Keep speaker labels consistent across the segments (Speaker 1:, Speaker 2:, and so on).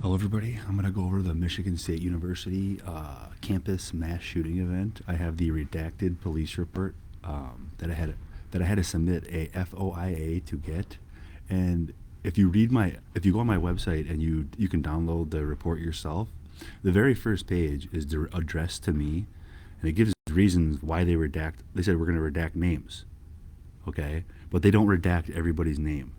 Speaker 1: Hello, everybody. I'm going to go over the Michigan State University campus mass shooting event. I have the redacted police report that I had to submit a FOIA to get. And if you go on my website and you can download the report yourself, the very first page is addressed to me, and it gives reasons why they redact. They said we're going to redact names, okay, but they don't redact everybody's name,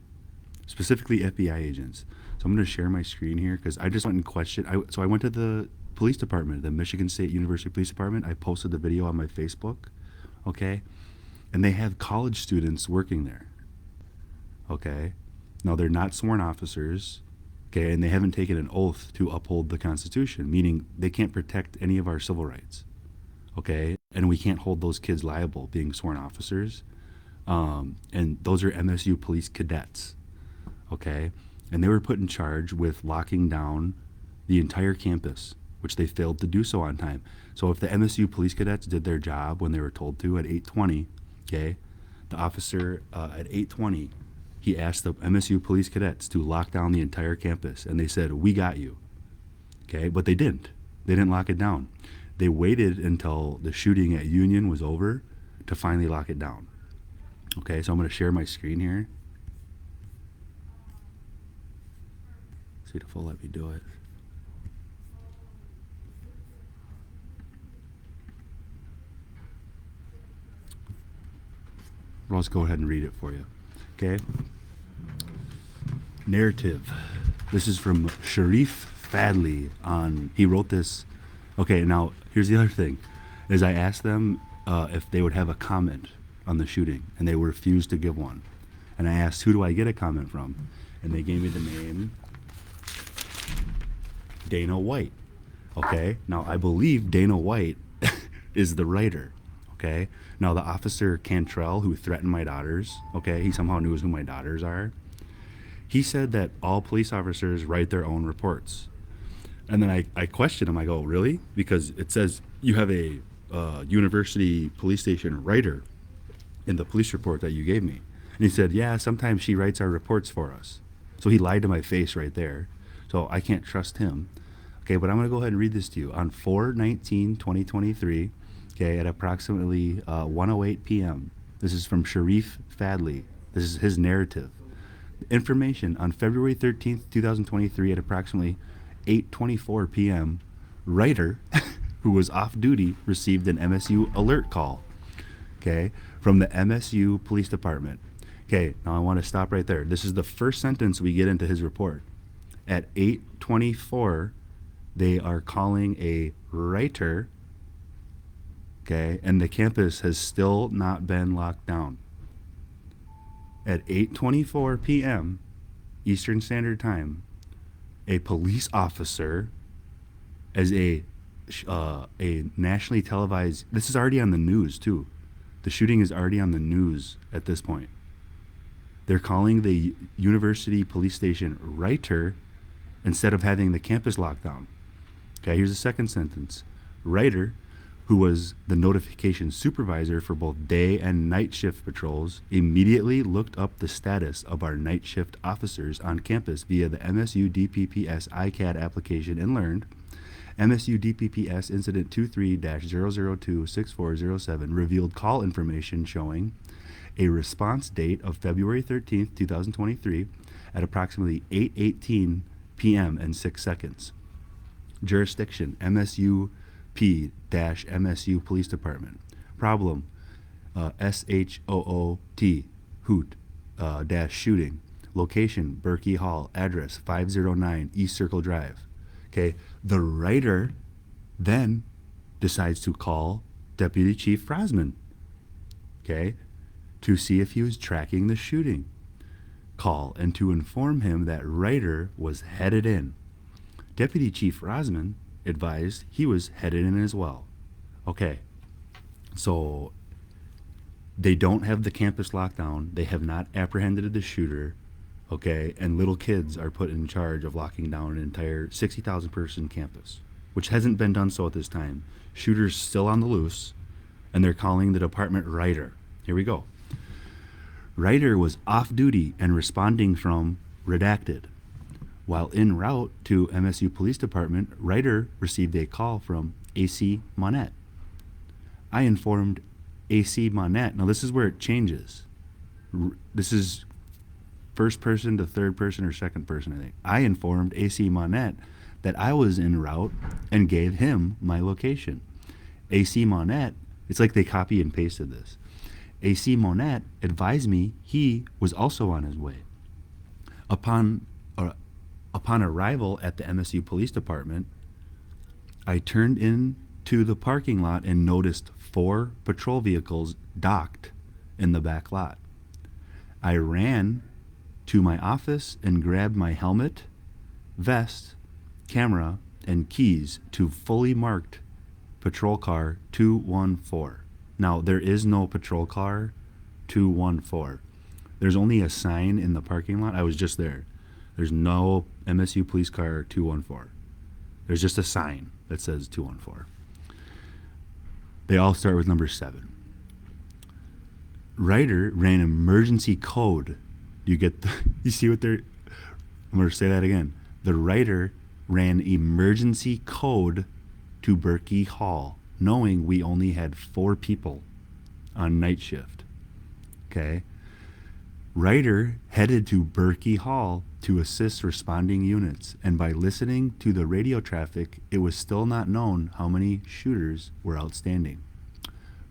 Speaker 1: specifically FBI agents. So I'm going to share my screen here because I just went and questioned. So I went to the police department, the Michigan State University Police Department. I posted the video on my Facebook, okay? And they have college students working there, okay? Now, they're not sworn officers, okay? And they haven't taken an oath to uphold the Constitution, meaning they can't protect any of our civil rights, okay? And we can't hold those kids liable being sworn officers. And those are MSU police cadets, okay? And they were put in charge with locking down the entire campus, which they failed to do so on time. So if the MSU police cadets did their job when they were told to at 8:20, okay, the officer at 8:20, he asked the MSU police cadets to lock down the entire campus, and they said, "We got you," okay, but they didn't. They didn't lock it down. They waited until the shooting at Union was over to finally lock it down. Okay, so I'm going to share my screen here. See if it'll let me do it. I'll just go ahead and read it for you. Okay. Narrative. This is from Sharif Fadley he wrote this. Okay, now here's the other thing, is I asked them if they would have a comment on the shooting, and they refused to give one. And I asked, who do I get a comment from? And they gave me the name Dana Whyte. Okay, now I believe Dana Whyte is the writer. Okay, now the officer Cantrell, who threatened my daughters, okay, he somehow knew who my daughters are. He said that all police officers write their own reports. And then I questioned him. I go, really? Because it says you have a university police station writer in the police report that you gave me. And he said, yeah, sometimes she writes our reports for us. So he lied to my face right there. So I can't trust him. Okay, but I'm going to go ahead and read this to you. On 4/19/2023, okay, at approximately 1:08 p.m., this is from Sharif Fadley. This is his narrative. Information on February 13th, 2023, at approximately 8:24 p.m., writer, who was off duty, received an MSU alert call, okay, from the MSU Police Department. Okay, now I want to stop right there. This is the first sentence we get into his report. At 8:24, they are calling a writer, okay, and the campus has still not been locked down. At 8:24 p.m. Eastern Standard Time, a police officer, as a nationally televised, this is already on the news too. The shooting is already on the news at this point. They're calling the university police station writer instead of having the campus locked down. Okay, here's the second sentence. Writer, who was the notification supervisor for both day and night shift patrols, immediately looked up the status of our night shift officers on campus via the MSU DPPS ICAD application and learned MSU DPPS Incident 23-002-6407 revealed call information showing a response date of February 13th, 2023 at approximately 8:18 p.m. and 6 seconds. Jurisdiction, MSU P-MSU Police Department. Problem, SHOOT, Hoot, dash shooting. Location, Berkey Hall. Address, 509 East Circle Drive. Okay, the writer then decides to call Deputy Chief Frosman, okay, to see if he was tracking the shooting call and to inform him that writer was headed in. Deputy Chief Frosman advised he was headed in as well. Okay, so they don't have the campus locked down. They have not apprehended the shooter, okay, and little kids are put in charge of locking down an entire 60,000 person campus, which hasn't been done so at this time. Shooter's still on the loose, and they're calling the department writer. Here we go. Writer was off duty and responding from redacted. While en route to MSU Police Department, Ryder received a call from AC Monette. I informed AC Monette. Now this is where it changes. This is first person to third person or second person, I think. I informed AC Monette that I was en route and gave him my location. AC Monette, it's like they copy and pasted this. AC Monette advised me he was also on his way. Upon arrival at the MSU Police Department, I turned into the parking lot and noticed 4 patrol vehicles docked in the back lot. I ran to my office and grabbed my helmet, vest, camera, and keys to fully marked patrol car 214. Now, there is no patrol car 214. There's only a sign in the parking lot. I was just there. There's no MSU police car 214. There's just a sign that says 214. They all start with number 7. Ryder ran emergency code. You see what they're, I'm going to say that again. The Ryder ran emergency code to Berkey Hall, knowing we only had 4 people on night shift. Okay? Ryder headed to Berkey Hall to assist responding units, and by listening to the radio traffic, it was still not known how many shooters were outstanding.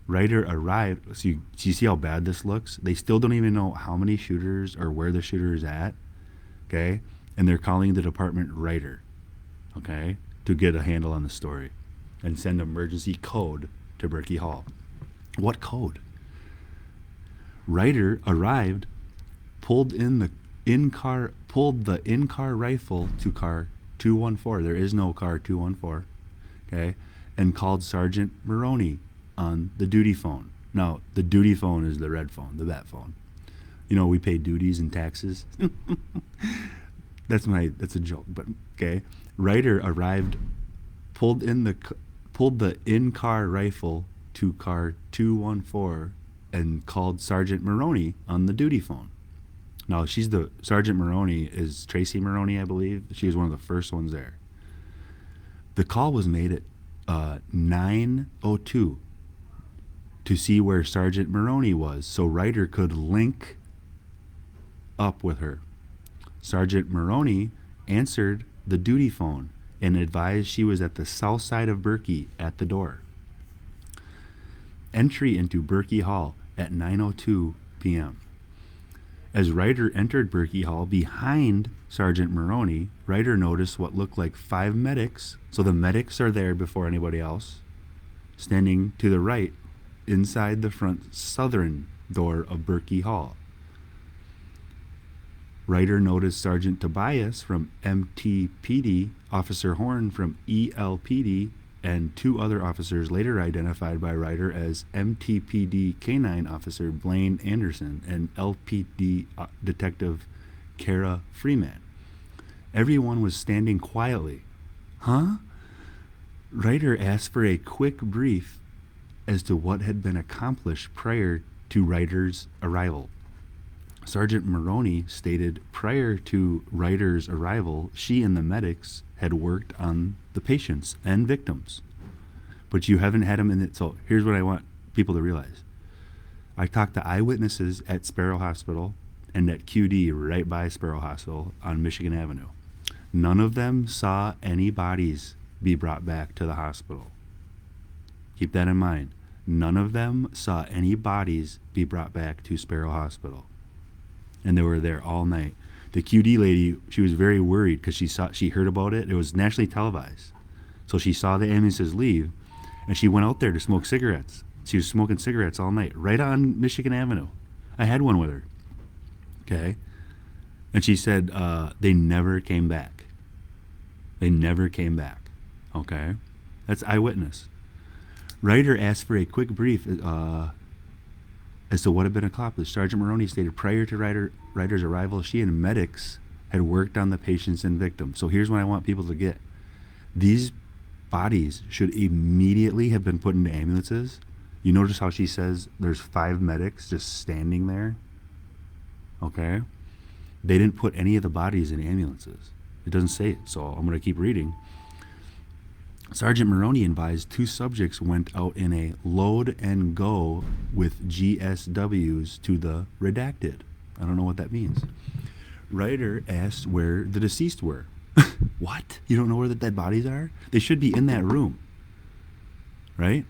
Speaker 1: Ryder arrived, so you see how bad this looks? They still don't even know how many shooters or where the shooter is at, okay? And they're calling the department Ryder, okay, to get a handle on the story and send emergency code to Berkey Hall. What code? Ryder arrived, pulled the in-car rifle to car 214. There is no car 214, okay, and called Sergeant Maroney on the duty phone. Now, the duty phone is the red phone, the bat phone. You know, we pay duties and taxes. That's a joke, but okay. Ryder arrived, pulled the in-car rifle to car 214 and called Sergeant Maroney on the duty phone. Now, Sergeant Maroney is Tracy Maroney, I believe. She was one of the first ones there. The call was made at 9:02 to see where Sergeant Maroney was, so Ryder could link up with her. Sergeant Maroney answered the duty phone and advised she was at the south side of Berkey at the door. Entry into Berkey Hall at 9:02 p.m. As Ryder entered Berkey Hall behind Sergeant Maroney, Ryder noticed what looked like 5 medics, so the medics are there before anybody else, standing to the right inside the front southern door of Berkey Hall. Ryder noticed Sergeant Tobias from MTPD, Officer Horn from ELPD, and 2 other officers later identified by Ryder as MTPD K9 Officer Blaine Anderson and LPD Detective Kara Freeman. Everyone was standing quietly. Huh? Ryder asked for a quick brief as to what had been accomplished prior to Ryder's arrival. Sergeant Maroney stated prior to Ryder's arrival, she and the medics had worked on the patients and victims. But you haven't had them in it. So here's what I want people to realize. I talked to eyewitnesses at Sparrow Hospital and at QD right by Sparrow Hospital on Michigan Avenue. None of them saw any bodies be brought back to the hospital. Keep that in mind. None of them saw any bodies be brought back to Sparrow Hospital. And they were there all night. The QD lady, she was very worried because she heard about it. It was nationally televised. So she saw the ambulances leave, and she went out there to smoke cigarettes. She was smoking cigarettes all night, right on Michigan Avenue. I had one with her. Okay? And she said they never came back. They never came back. Okay? That's eyewitness. Ryder asked for a quick brief as to what had been accomplished. Sergeant Maroney stated prior to Ryder's arrival, she and medics had worked on the patients and victims. So here's what I want people to get. These bodies should immediately have been put into ambulances. You notice how she says there's 5 medics just standing there? Okay? They didn't put any of the bodies in ambulances. It doesn't say it, so I'm going to keep reading. Sergeant Maroney advised 2 subjects went out in a load and go with GSWs to the redacted. I don't know what that means. Ryder asked where the deceased were. What? You don't know where the dead bodies are? They should be in that room, right?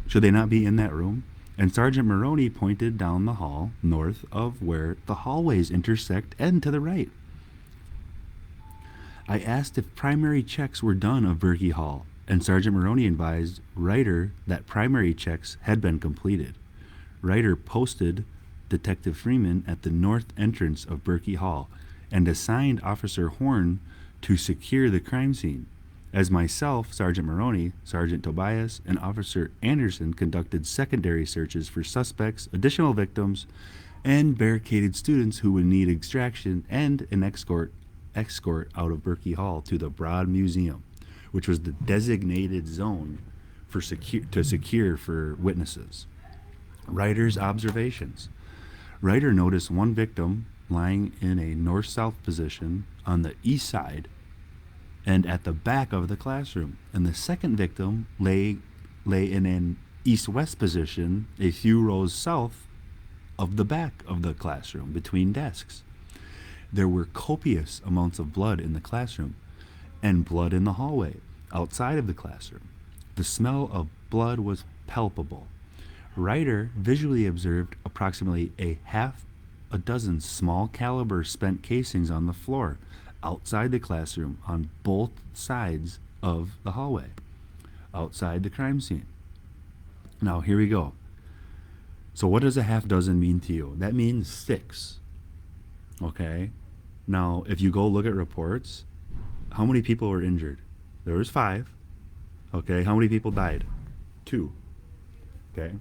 Speaker 1: Should they not be in that room? And Sergeant Maroney pointed down the hall north of where the hallways intersect and to the right. I asked if primary checks were done of Berkey Hall, and Sergeant Maroney advised Ryder that primary checks had been completed. Ryder posted Detective Freeman at the north entrance of Berkey Hall and assigned Officer Horn to secure the crime scene, as myself, Sergeant Maroney, Sergeant Tobias, and Officer Anderson conducted secondary searches for suspects, additional victims, and barricaded students who would need extraction and an escort out of Berkey Hall to the Broad Museum, which was the designated zone for secure for witnesses. Ryder's observations. Ryder noticed one victim lying in a north-south position on the east side and at the back of the classroom, and the second victim lay in an east-west position a few rows south of the back of the classroom between desks. There were copious amounts of blood in the classroom and blood in the hallway outside of the classroom. The smell of blood was palpable. Ryder visually observed approximately a half a dozen small caliber spent casings on the floor outside the classroom on both sides of the hallway, outside the crime scene. Now, here we go. So what does a half dozen mean to you? That means 6. Okay? Now, if you go look at reports, how many people were injured? There was 5. Okay? How many people died? 2. Okay?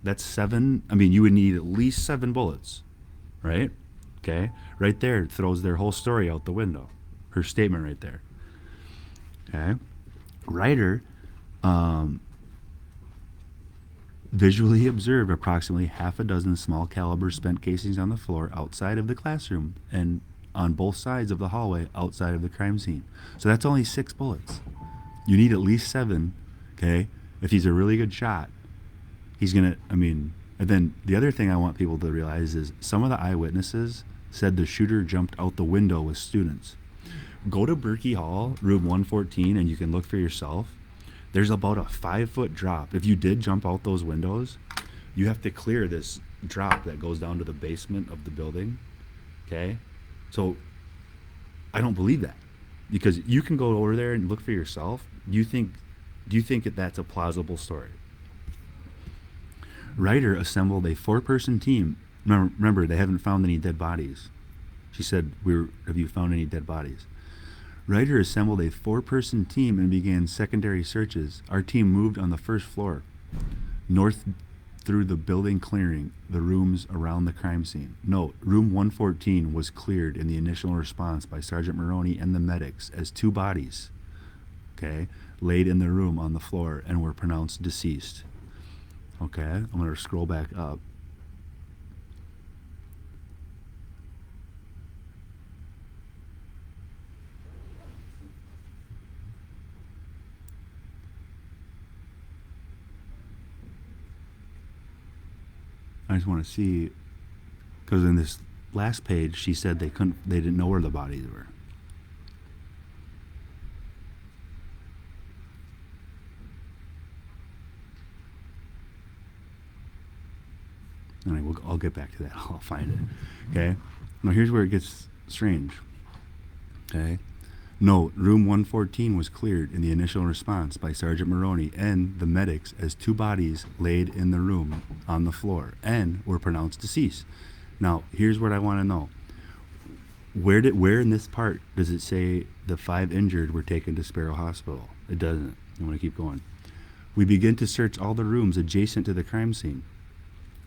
Speaker 1: That's 7. I mean, you would need at least 7 bullets, right? Okay? Right there throws their whole story out the window. Her statement right there. Okay? Ryder visually observed approximately half a dozen small caliber spent casings on the floor outside of the classroom and on both sides of the hallway outside of the crime scene. So that's only 6 bullets. You need at least 7, okay? If he's a really good shot, he's gonna, and then the other thing I want people to realize is some of the eyewitnesses said the shooter jumped out the window with students. Go to Berkey Hall, room 114, and you can look for yourself. There's about a 5-foot drop. If you did jump out those windows, you have to clear this drop that goes down to the basement of the building, okay? So I don't believe that, because you can go over there and look for yourself. Do you think that that's a plausible story? Ryder assembled a 4-person team. Remember, they haven't found any dead bodies. She said, have you found any dead bodies? Ryder assembled a 4-person team and began secondary searches. Our team moved on the first floor, north through the building, clearing the rooms around the crime scene. Note, room 114 was cleared in the initial response by Sergeant Maroney and the medics as 2 bodies, okay, laid in the room on the floor and were pronounced deceased. Okay, I'm going to scroll back up. I just want to see, because in this last page she said they didn't know where the bodies were. And I'll get back to that. I'll find it. Okay. Now here's where it gets strange. Okay. Note, room 114 was cleared in the initial response by Sergeant Maroney and the medics as 2 bodies laid in the room on the floor and were pronounced deceased. Now, here's what I want to know. Where in this part does it say the 5 injured were taken to Sparrow Hospital? It doesn't. I'm going to keep going. We begin to search all the rooms adjacent to the crime scene.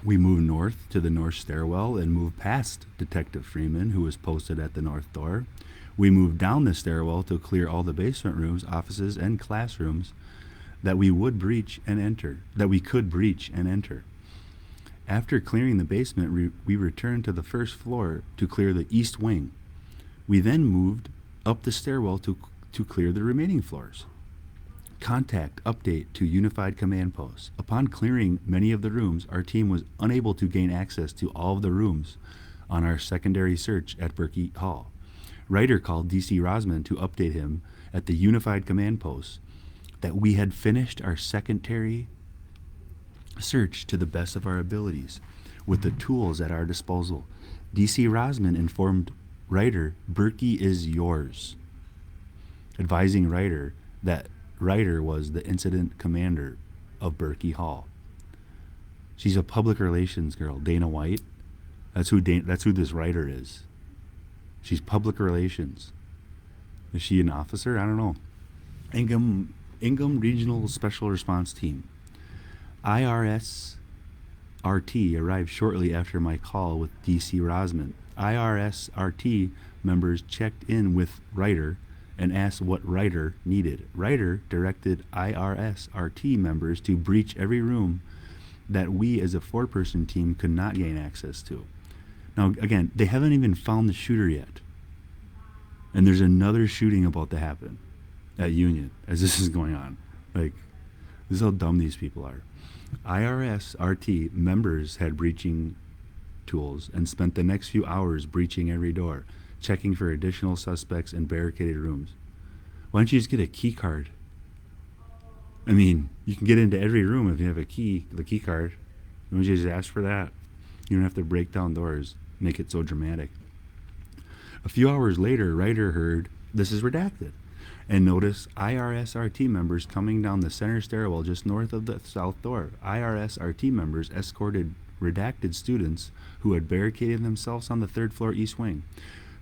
Speaker 1: We move north to the north stairwell and move past Detective Freeman, who was posted at the north door. We moved down the stairwell to clear all the basement rooms, offices, and classrooms that we could breach and enter. After clearing the basement, we returned to the first floor to clear the east wing. We then moved up the stairwell to clear the remaining floors. Contact update to Unified Command Post. Upon clearing many of the rooms, our team was unable to gain access to all of the rooms on our secondary search at Berkey Hall. Ryder called DC Rosman to update him at the Unified Command Post that we had finished our secondary search to the best of our abilities with the tools at our disposal. DC Rosman informed Ryder, Berkey is yours, advising Ryder that Ryder was the incident commander of Berkey Hall. She's a public relations girl, Dana Whyte. That's who this Ryder is. She's public relations. Is she an officer? I don't know. Ingham Regional Special Response Team. IRS RT arrived shortly after my call with DC Rosman. IRS RT members checked in with Ryder and asked what Ryder needed. Ryder directed IRS RT members to breach every room that we as a four-person team could not gain access to. Now, again, they haven't even found the shooter yet. And there's another shooting about to happen at Union as this is going on. Like, this is how dumb these people are. IRS RT members had breaching tools and spent the next few hours breaching every door, checking for additional suspects in barricaded rooms. Why don't you just get a key card? I mean, you can get into every room if you have a key, the key card. Why don't you just ask for that? You don't have to break down doors, make it so dramatic. A few hours later, Ryder heard, this is redacted, and noticed IRS RT members coming down the center stairwell just north of the south door. IRS RT members escorted redacted students who had barricaded themselves on the third floor east wing.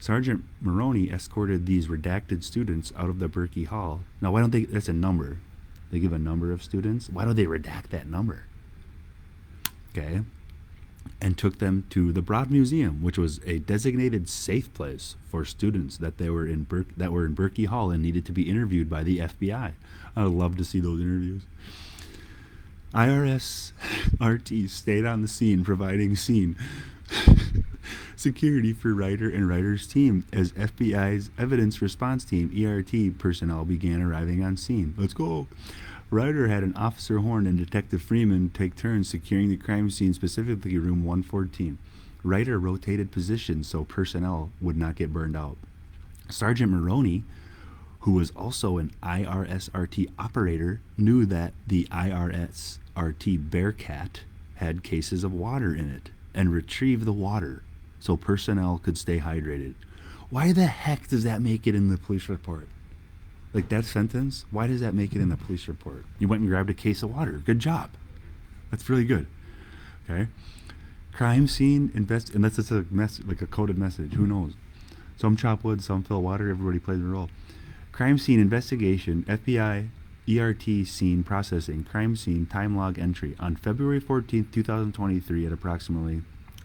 Speaker 1: Sergeant Maroney escorted these redacted students out of the Berkey Hall. Now, why don't they, that's a number. They give a number of students. Why don't they redact that number? Okay. And took them to the Broad Museum, which was a designated safe place for students that were in Berkey Hall and needed to be interviewed by the FBI. I would love to see those interviews. IRS RT stayed on the scene, providing scene security for Ryder and Ryder's team as FBI's Evidence Response Team (ERT) personnel began arriving on scene. Let's go. Ryder had an Officer Horn and Detective Freeman take turns securing the crime scene, specifically room 114. Ryder rotated positions so personnel would not get burned out. Sergeant Maroney, who was also an IRS-RT operator, knew that the IRS-RT Bearcat had cases of water in it and retrieved the water so personnel could stay hydrated. Why the heck does that make it in the police report? Like that sentence, why does that make it in the police report? You went and grabbed a case of water. Good job. That's really good. Okay. Crime scene unless it's like a coded message. Who knows? Some chop wood, some fill water. Everybody plays a role. Crime scene investigation. FBI ERT scene processing. Crime scene time log entry on February 14th, 2023 at approximately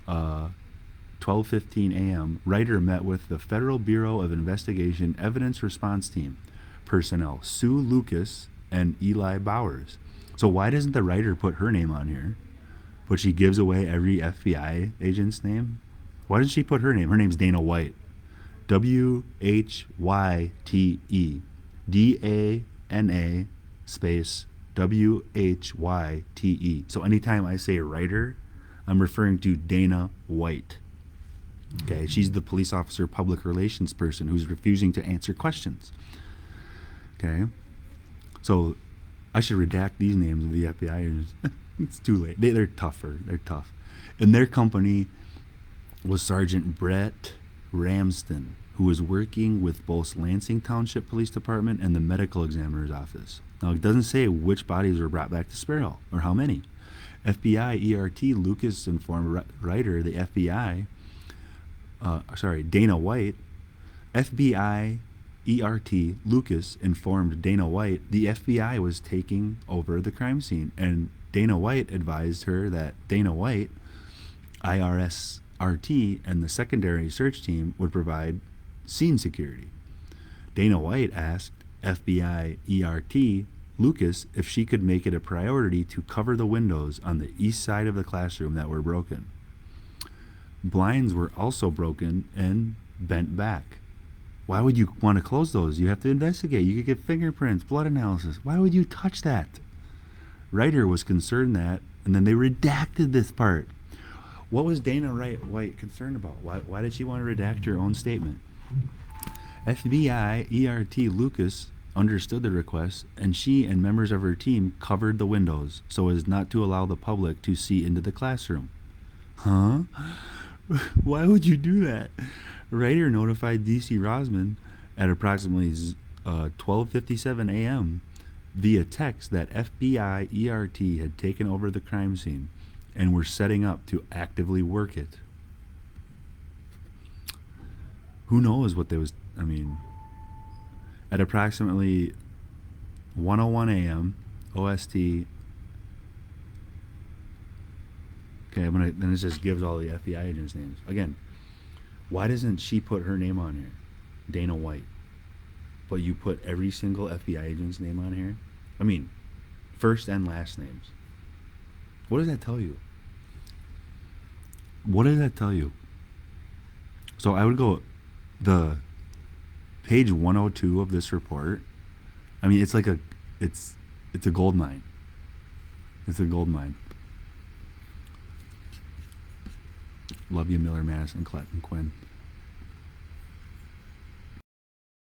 Speaker 1: 12:15 a.m. Ryder met with the Federal Bureau of Investigation Evidence Response Team personnel, Sue Lucas and Eli Bowers. So why doesn't the writer put her name on here, but she gives away every FBI agent's name? Why doesn't she put her name? Her name's Dana Whyte. WHYTE. DANA space WHYTE. So anytime I say writer, I'm referring to Dana Whyte. Okay, she's the police officer public relations person who's refusing to answer questions. Okay, so I should redact these names of the FBI agents. It's too late. They're tougher. They're tough. And their company was Sergeant Brett Ramsden, who was working with both Lansing Township Police Department and the Medical Examiner's Office. Now, it doesn't say which bodies were brought back to Sparrow or how many. FBI ERT Lucas informed Ryder, the FBI, Dana Whyte, FBI ERT Lucas informed Dana Whyte the FBI was taking over the crime scene, and Dana Whyte advised her that Dana Whyte, IRS RT, and the secondary search team would provide scene security. Dana Whyte asked FBI ERT Lucas if she could make it a priority to cover the windows on the east side of the classroom that were broken. Blinds were also broken and bent back. Why would you want to close those? You have to investigate. You could get fingerprints, blood analysis. Why would you touch that? Ryder was concerned that, and then they redacted this part. What was Dana White concerned about? Why did she want to redact her own statement? FBI ERT Lucas understood the request, and she and members of her team covered the windows so as not to allow the public to see into the classroom. Huh? Why would you do that? Ryder notified DC Rosman at approximately 12:57 a.m. via text that FBI ERT had taken over the crime scene and were setting up to actively work it. Who knows what they was... I mean, at approximately 1:01 a.m. OST. Okay, then it just gives all the FBI agents' names. Again, why doesn't she put her name on here? Dana White. But you put every single FBI agent's name on here? I mean, first and last names. What does that tell you? What does that tell you? So I would go the page 102 of this report. I mean, it's like it's a gold mine. It's a gold mine. Love you, Miller, Madison, Clinton, Quinn.